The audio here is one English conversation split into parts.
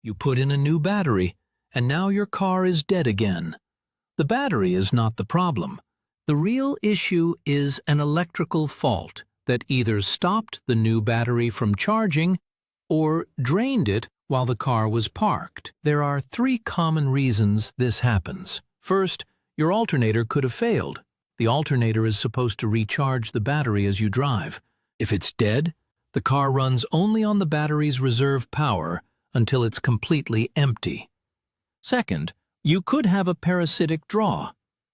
You put in a new battery, and now your car is dead again. The battery is not the problem. The real issue is an electrical fault that either stopped the new battery from charging or drained it while the car was parked. There are 3 common reasons this happens. First, your alternator could have failed. The alternator is supposed to recharge the battery as you drive. If it's dead, the car runs only on the battery's reserve power until it's completely empty. Second, you could have a parasitic draw.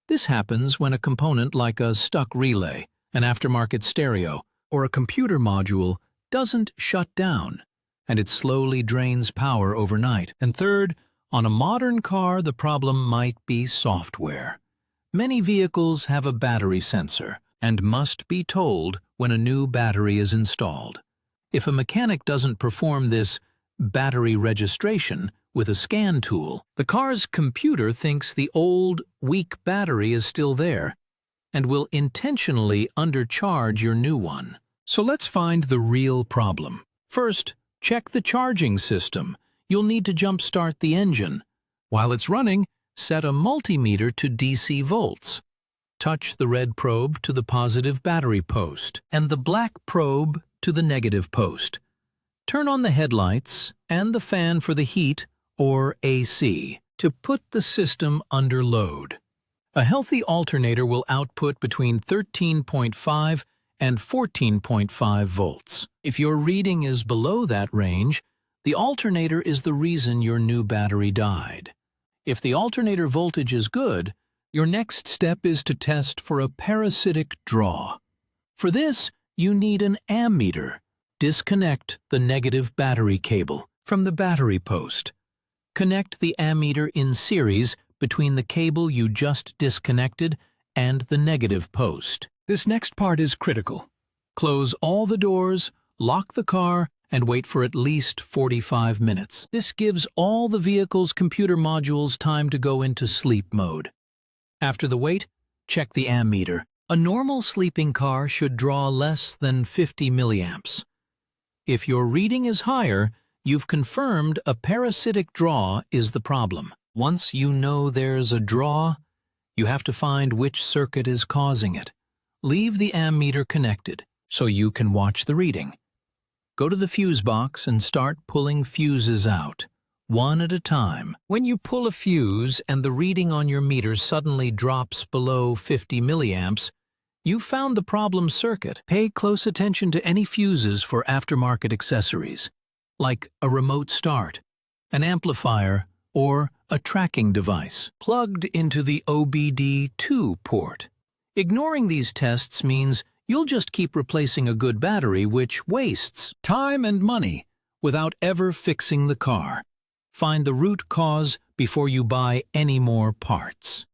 This happens when a component like a stuck relay, an aftermarket stereo, or a computer module doesn't shut down, and it slowly drains power overnight. And third, on a modern car, the problem might be software. Many vehicles have a battery sensor and must be told when a new battery is installed. If a mechanic doesn't perform this battery registration with a scan tool, the car's computer thinks the old, weak battery is still there and will intentionally undercharge your new one. So let's find the real problem. First, check the charging system. You'll need to jump-start the engine. While it's running, set a multimeter to DC volts. Touch the red probe to the positive battery post and the black probe to the negative post. Turn on the headlights and the fan for the heat, or AC, to put the system under load. A healthy alternator will output between 13.5 and 14.5 volts. If your reading is below that range, the alternator is the reason your new battery died. If the alternator voltage is good, your next step is to test for a parasitic draw. For this, you need an ammeter. Disconnect the negative battery cable from the battery post. Connect the ammeter in series between the cable you just disconnected and the negative post. This next part is critical. Close all the doors, lock the car, and wait for at least 45 minutes. This gives all the vehicle's computer modules time to go into sleep mode. After the wait, check the ammeter. A normal sleeping car should draw less than 50 milliamps. If your reading is higher, you've confirmed a parasitic draw is the problem. Once you know there's a draw, you have to find which circuit is causing it. Leave the ammeter connected so you can watch the reading. Go to the fuse box and start pulling fuses out, one at a time. When you pull a fuse and the reading on your meter suddenly drops below 50 milliamps, you found the problem circuit. Pay close attention to any fuses for aftermarket accessories, like a remote start, an amplifier, or a tracking device plugged into the OBD2 port. Ignoring these tests means you'll just keep replacing a good battery, which wastes time and money without ever fixing the car. Find the root cause before you buy any more parts.